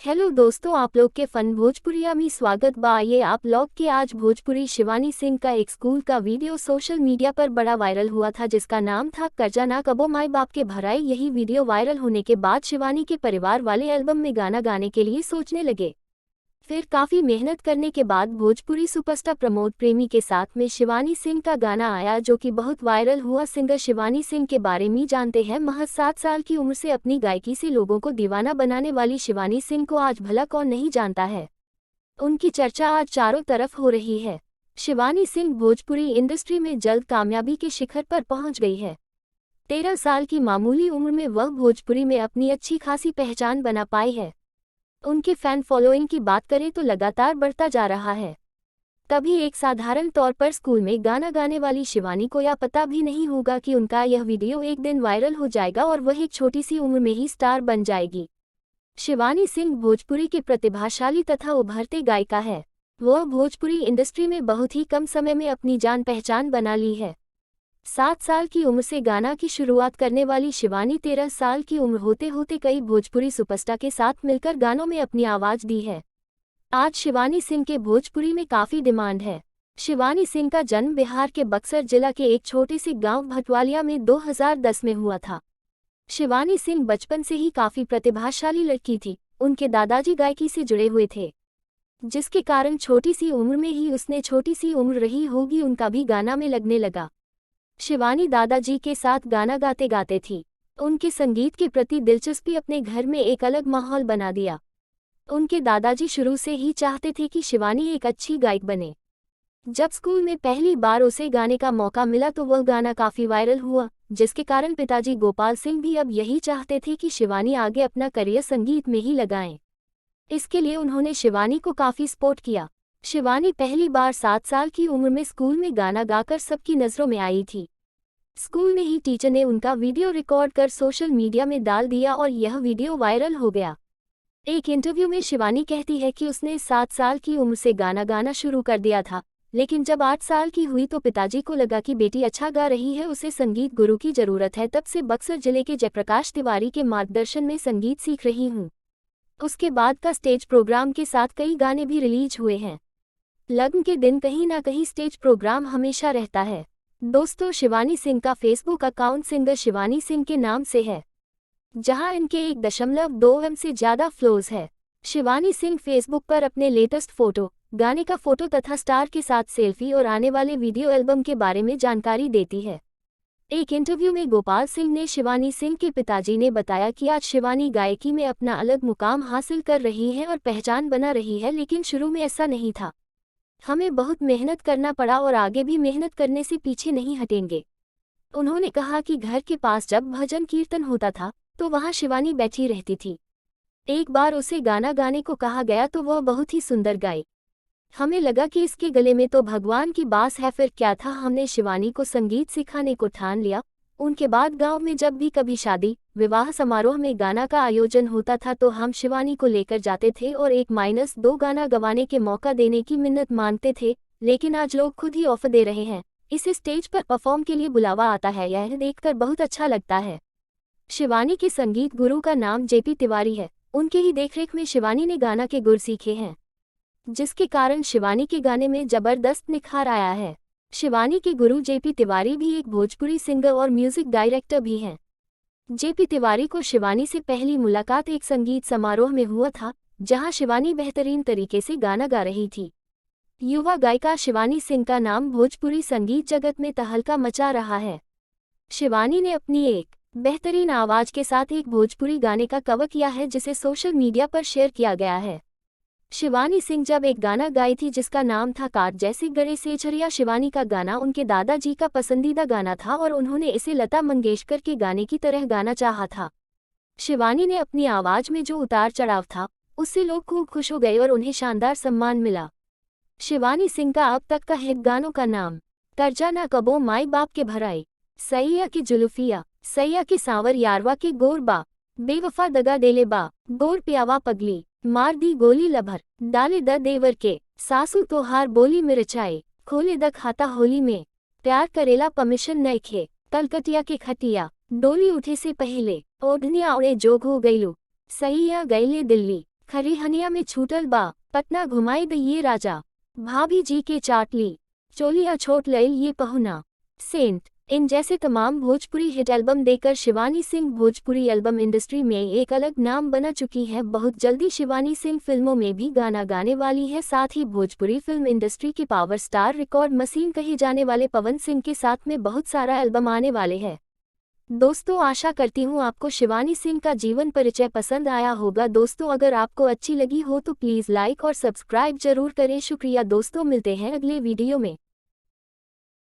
Hello दोस्तों, आप लोग के फन भोजपुरिया में स्वागत बा। ये आप लोग के आज भोजपुरी शिवानी सिंह का एक स्कूल का वीडियो सोशल मीडिया पर बड़ा वायरल हुआ था, जिसका नाम था कर्जा ना कबो माई बाप के भराई। यही वीडियो वायरल होने के बाद शिवानी के परिवार वाले एल्बम में गाना गाने के लिए सोचने लगे। फिर काफी मेहनत करने के बाद भोजपुरी सुपरस्टार प्रमोद प्रेमी के साथ में शिवानी सिंह का गाना आया, जो कि बहुत वायरल हुआ। सिंगर शिवानी सिंह के बारे में जानते हैं। महज 7 साल की उम्र से अपनी गायकी से लोगों को दीवाना बनाने वाली शिवानी सिंह को आज भला कौन नहीं जानता है। उनकी चर्चा आज चारों तरफ हो रही है। शिवानी सिंह भोजपुरी इंडस्ट्री में जल्द कामयाबी के शिखर पर पहुंच गई है। 13 साल की मामूली उम्र में वह भोजपुरी में अपनी अच्छी खासी पहचान बना पाई है। उनके फैन फॉलोइंग की बात करें तो लगातार बढ़ता जा रहा है। कभी एक साधारण तौर पर स्कूल में गाना गाने वाली शिवानी को यह पता भी नहीं होगा कि उनका यह वीडियो एक दिन वायरल हो जाएगा और वह एक छोटी सी उम्र में ही स्टार बन जाएगी। शिवानी सिंह भोजपुरी के प्रतिभाशाली तथा उभरते गायिका है। वह भोजपुरी इंडस्ट्री में बहुत ही कम समय में अपनी जान पहचान बना ली है। 7 साल की उम्र से गाना की शुरुआत करने वाली शिवानी 13 साल की उम्र होते होते कई भोजपुरी सुपरस्टार के साथ मिलकर गानों में अपनी आवाज दी है। आज शिवानी सिंह के भोजपुरी में काफी डिमांड है। शिवानी सिंह का जन्म बिहार के बक्सर जिला के एक छोटे से गांव भटवालिया में 2010 में हुआ था। शिवानी सिंह बचपन से ही काफी प्रतिभाशाली लड़की थी। उनके दादाजी गायकी से जुड़े हुए थे, जिसके कारण छोटी सी उम्र में ही उसने छोटी सी उम्र रही होगी उनका भी गाना में लगने लगा। शिवानी दादाजी के साथ गाना गाते गाते थी। उनके संगीत के प्रति दिलचस्पी अपने घर में एक अलग माहौल बना दिया। उनके दादाजी शुरू से ही चाहते थे कि शिवानी एक अच्छी गायक बने। जब स्कूल में पहली बार उसे गाने का मौका मिला तो वह गाना काफी वायरल हुआ, जिसके कारण पिताजी गोपाल सिंह भी अब यही चाहते थे कि शिवानी आगे अपना करियर संगीत में ही लगाएं। इसके लिए उन्होंने शिवानी को काफी सपोर्ट किया। शिवानी पहली बार 7 साल की उम्र में स्कूल में गाना गाकर सबकी नज़रों में आई थी। स्कूल में ही टीचर ने उनका वीडियो रिकॉर्ड कर सोशल मीडिया में डाल दिया और यह वीडियो वायरल हो गया। एक इंटरव्यू में शिवानी कहती है कि उसने 7 साल की उम्र से गाना गाना शुरू कर दिया था, लेकिन जब 8 साल की हुई तो पिताजी को लगा कि बेटी अच्छा गा रही है, उसे संगीत गुरु की जरूरत है। तब से बक्सर जिले के जयप्रकाश तिवारी के मार्गदर्शन में संगीत सीख रही हूँ। उसके बाद का स्टेज प्रोग्राम के साथ कई गाने भी रिलीज हुए हैं। लग्न के दिन कहीं ना कहीं स्टेज प्रोग्राम हमेशा रहता है। दोस्तों, शिवानी सिंह का Facebook account singer Shivani Singh के नाम से है, जहां इनके 1.2 M से ज्यादा फ्लोज है। शिवानी सिंह फेसबुक पर अपने लेटेस्ट फोटो, गाने का फोटो तथा स्टार के साथ सेल्फी और आने वाले वीडियो एल्बम के बारे में जानकारी देती है। एक इंटरव्यू में गोपाल सिंह ने शिवानी सिंह के पिताजी ने बताया कि आज शिवानी गायकी में अपना अलग मुकाम हासिल कर रही है और पहचान बना रही है, लेकिन शुरू में ऐसा नहीं था। हमें बहुत मेहनत करना पड़ा और आगे भी मेहनत करने से पीछे नहीं हटेंगे। उन्होंने कहा कि घर के पास जब भजन कीर्तन होता था तो वहां शिवानी बैठी रहती थी। एक बार उसे गाना गाने को कहा गया तो वह बहुत ही सुंदर गाई। हमें लगा कि इसके गले में तो भगवान की बास है, फिर क्या था, हमने शिवानी को संगीत सिखाने को ठान लिया। उनके बाद गांव में जब भी कभी शादी विवाह समारोह में गाना का आयोजन होता था तो हम शिवानी को लेकर जाते थे और 1-2 गाना गवाने के मौका देने की मिन्नत मांगते थे। लेकिन आज लोग खुद ही ऑफर दे रहे हैं, इसे स्टेज पर परफॉर्म के लिए बुलावा आता है। यह देखकर बहुत अच्छा लगता है। शिवानी के संगीत गुरु का नाम JP तिवारी है। उनके ही देखरेख में शिवानी ने गाना के गुर सीखे हैं, जिसके कारण शिवानी के गाने में जबरदस्त निखार आया है। शिवानी के गुरु JP तिवारी भी एक भोजपुरी सिंगर और म्यूजिक डायरेक्टर भी हैं। JP तिवारी को शिवानी से पहली मुलाकात एक संगीत समारोह में हुआ था, जहां शिवानी बेहतरीन तरीके से गाना गा रही थी। युवा गायिका शिवानी सिंह का नाम भोजपुरी संगीत जगत में तहलका मचा रहा है। शिवानी ने अपनी एक बेहतरीन आवाज के साथ एक भोजपुरी गाने का कवर किया है, जिसे सोशल मीडिया पर शेयर किया गया है। शिवानी सिंह जब एक गाना गाई थी जिसका नाम था काट जैसे गड़े से छरिया। शिवानी का गाना उनके दादाजी का पसंदीदा गाना था और उन्होंने इसे लता मंगेशकर के गाने की तरह गाना चाहा था। शिवानी ने अपनी आवाज में जो उतार चढ़ाव था, उससे लोग खूब खुश हो गए और उन्हें शानदार सम्मान मिला। शिवानी सिंह का अब तक का हिट गानों का नाम कर्जा ना कबो माई बाप के भराई, सैया की जुल्फिया, सैया की सांवर यारवा के गोरबा, बेवफा दगा डेले बा, गोर प्यावा पगली, मार दी गोली लभर, डाले द देवर के, सासू तोहार बोली मिर्चाई, खोले द खाता होली में, प्यार करेला परमिशन नइखे, कलकतिया के खटिया, डोली उठे से पहले, ओढ़निया ओढ़े जोग हो गईलू, सैया गईले दिल्ली, खरिहनिया में छूटल बा, पटना घुमाई द ये राजा। भाभी जी के चाटली, चोलिया छोट लईल ये पहुना। सेंट इन जैसे तमाम भोजपुरी हिट एल्बम देकर शिवानी सिंह भोजपुरी एल्बम इंडस्ट्री में एक अलग नाम बना चुकी है। बहुत जल्दी शिवानी सिंह फिल्मों में भी गाना गाने वाली है। साथ ही भोजपुरी फिल्म इंडस्ट्री की पावर स्टार रिकॉर्ड मशीन कहे जाने वाले पवन सिंह के साथ में बहुत सारा एल्बम आने वाले हैं। दोस्तों, आशा करती हूँ आपको शिवानी सिंह का जीवन परिचय पसंद आया होगा। दोस्तों, अगर आपको अच्छी लगी हो तो प्लीज़ लाइक और सब्सक्राइब जरूर करें। शुक्रिया दोस्तों, मिलते हैं अगले वीडियो में।